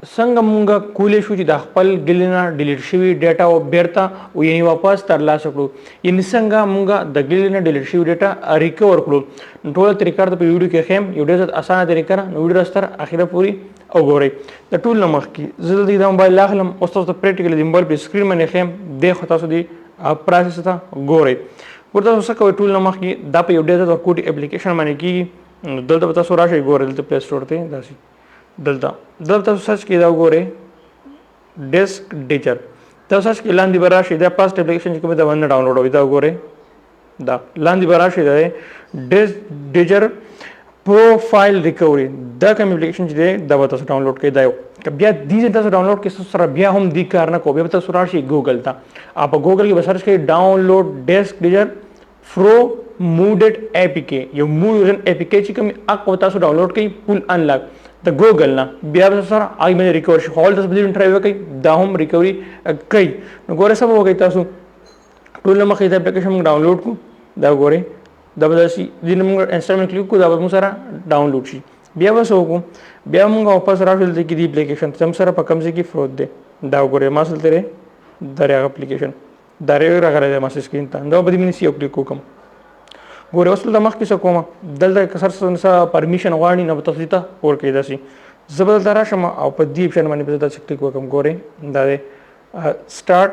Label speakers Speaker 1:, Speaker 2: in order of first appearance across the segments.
Speaker 1: څنګه مونږ کولی شو چې د خپل ګیلې نه ډیلیټ شوي ډیټا بیرته یعنې واپس ترلاسه کړو، یعنې څنګه مونږ د ګیلې نه ډیلیټ شوي ډیټا ریکور کړو. نو ټوله طریقه درته په ویډیو کې ښیم، یو ډېر زیات اسانه طریقه ده. نو ویډیو راستر اخره پورې وګورئ. د ټول نه مخکې زه دلته دا موبایل اخلم، اوس تاسو ته پریکټیکلی د موبایل په سکرین باندې ښیم، دی خو تاسو دې پروسس ته ګورئ. ورته تاسو څه کوئ، ټول نه مخکې دا په یو ډېر زیات ورکوټي اپلیکیشن باندې کېږي. دلته به تاسو راشئ، ګورئ دلته پلی سټور ته داسې دلته تاسو سرچ کړئ، دا وګورئ ډیسک ډیچر. دا سرچ کې لاندې به راشي، دا فاست اپلیکیشن چې کوم دا باندې ډاونلوډ وي، دا وګورئ دا لاندې به راشي، دا ډیسک ډیچر پروفایل ریکوري. دا کوم اپلیکیشن چې دی دا به تاسو ډاونلوډ کړئ. دا یو بیا دې تاسو ډاونلوډ کړئ، سره بیا هم دې کار نه کوو، بیا به تاسو راشي ګوګل ته، په ګوګل کې به سرچ کړئ ډاونلوډ ډیسک ډیچر فرو موډډ اے پی کې. یو موډ اے پی کې چې کوم هغه تاسو ډاونلوډ کړئ فول انلاک د ګوګل نه، بیا به سره هغه باندې ریکور شي. هول تاسو به ټرای وکړئ، دا هم ریکوري کوي. نو ګوره څه به وکړئ، تاسو ټول نه مخکې د اپلیکیشن موږ ډاونلوډ کړو، دا ګورئ دا به داسې دې نه موږ انسټال کلیک کړو، دا به موږ سره ډاونلوډ شي. بیا به څه وکړو، بیا موږ واپس راشو دلته کې دې اپلیکیشن ته سره په کوم ځای کې فروت دی، دا وګورئ ما سره دی دا هغه اپلیکیشن دا راغلی دی ما سکرین ته، دا به دې مې یو کلیک وکړم. ګورئ اوس دلته مخکې څه کومه، دلته که څه پرمیشن غواړي نو به تاسو ته ورکوي. داسې زه به دلته راشم او په دې اپشن باندې به داسې کلیک وکړم. ګورئ دا دی سټارټ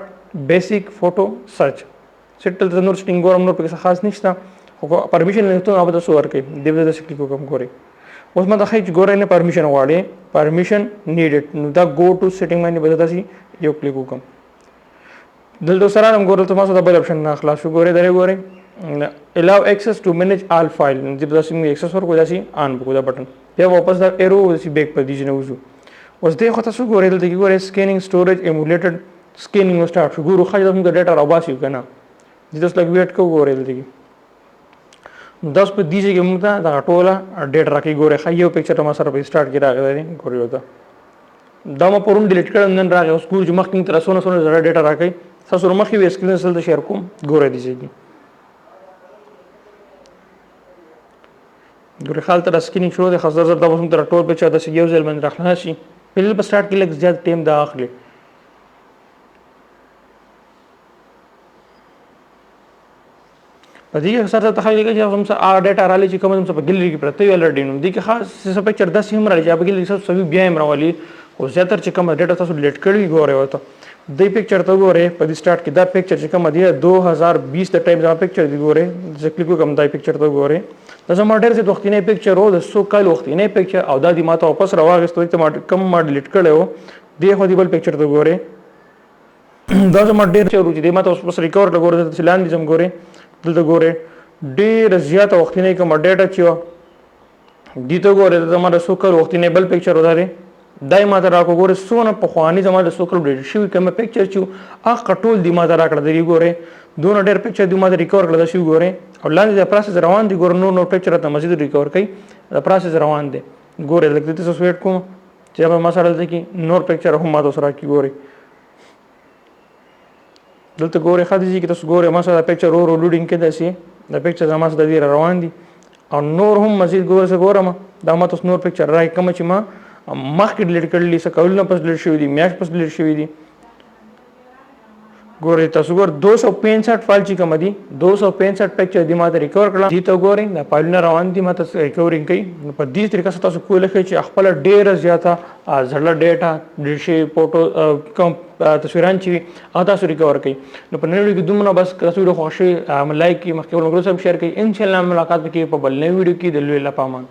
Speaker 1: بیسیک فوټو سرچ. سیټل ته نور سټینګ ګورم، نور پکې څه خاص نشته، خو پرمیشن نه به تاسو ورکوي. دې به داسې کلیک وکړم. ګورئ اوس ما دا ښایي چې ګورئ نه پرمیشن غواړي، پرمیشن نیډډ، نو دا ګو ټو سیټینګ باندې به داسې یو کلیک وکړم. دلته سره هم ګورئ تاسو دا بل اپشن نه خلاص شو. ګورئ دا ګورئ allow access to manage all file، جب داسې موږ access ورکړو داسې آن وکړو دا بټن، بیا واپس دا ایرو داسې بیک په دې نه وځو. اوس دې خو تاسو ګورئ دلته کې ګورئ سکینینګ سټوریج ایمولیټډ سکینینګ سټارټ شو. ګورو ښایي موږ ډیټا راوباسي که نه، دې تاسو لږ ویټ کوو. ګورئ دلته کې دا اوس په دې ځای کې موږ ته دغه ټوله ډیټا راکوي. ګورئ ښایي یو پکچر ما سره په سټارټ کې راغلی دی. ګورئ ورته دا ما پرون ډیلیټ کړی، نن راغی. اوس ګورو چې مخکې تر څونه زړه ډیټا راکوي. تاسو مخکې وې سکرین دلته شیر کوم، ګورئ دې ځای کې ګورئ خال ته سکینینګ شروع دی. خاص زر دا اوس موږ تر ټول پکچر داسې یو ځل باندې راخلاص شي. فلل په سټارټ کې لږ زیات ټایم دا اخلي. په دې کې سره ته خلک چې هم څه ډیټا رالی چې کوم څه په ګیلری کې پرته وي الریډي، نو دې کې خاص څه پکچر داسې هم راځي چې په ګیلری کې سبي بیا هم راولي. خو زیاتره چې کوم ډیټا تاسو ډیلیټ کړی ګورئ ورته دې پکچر ته ګورئ په دې سټارټ کې دا پکچر چې کوم دی 2020 د ټایم دا پکچر دی. ګورئ زه کلیک وکړم دا پکچر ته ګورئ دا زما ډېر زیات وختینی پکچر و، د 100 کال وختینی پکچر، او دا دې ما ته واپس راواغېستو چې ما کوم ما ډیلیټ کړی و. دې خو دې بل پکچر ته ګورئ دا زما ډېر پکچر و چې دې ما ته اوس ریکور کړه. ګورئ دلته لاندې ځم، ګورئ دلته ګورئ ډېره زیاته وختینی کومه ډیټا چې وه دې ته ګورئ دا زما د 100 کال وختینی بل پکچر و. دا دی دا یې ما ته راکړو. ګورئ څونه پخواني زما د 100 کال ډیلیټ شوي کومه پکچر چې و هغه ټول دې ما ته راکړه. دې ګورئ دونه ډېر پکچر دې ما ته ریکور کړه. دا شي ګورئ او لاندې د پروسس روان دي. ګورئ نور پکچر ته مزید ریکور کوي، دا پروسس روان دی. ګورئ لږ دې تاسو ویټ کوم چې به ما سره دلته کې نور پکچر هم ما ته اوس راکړي. ګورئ دلته ګورئ ښه دې کې تاسو ګورئ ما سره پکچر ورو لوډینګ کې داسې دا پکچر زما سره ډېر روان دي او نور هم مزید ګورئ څه ګورم دا ما ته نور پکچر راکړي کوم چې ما مخکې ډیلیټ کړلي، څه کلونه پس ډیلیټ شوي دي، میاشت پس ډیلیټ شوي دي. ګورئ تاسو ګورئ 265 فایل چې کوم دي 265 پکچر دې ما ته ریکور کړل. دې ته ګورئ دا فایلونه روان دي ما ته ریکورینګ کوي. نو په دې طریقه سره تاسو کولی شئ چې خپله ډېره زیاته زړه ډیټا ډیلیټ شوي فوټو کوم تصویران چې وي هغه تاسو ریکور کوي. نو په نن ویډیو کې دومره بس که تاسو ویډیو خوښ شوي لایک کړئ، مخکې ملګرو سره شیر کړئ. انشاءالله ملاقات به کېږي په بل نوي ویډیو کې. د لوی الله په امان.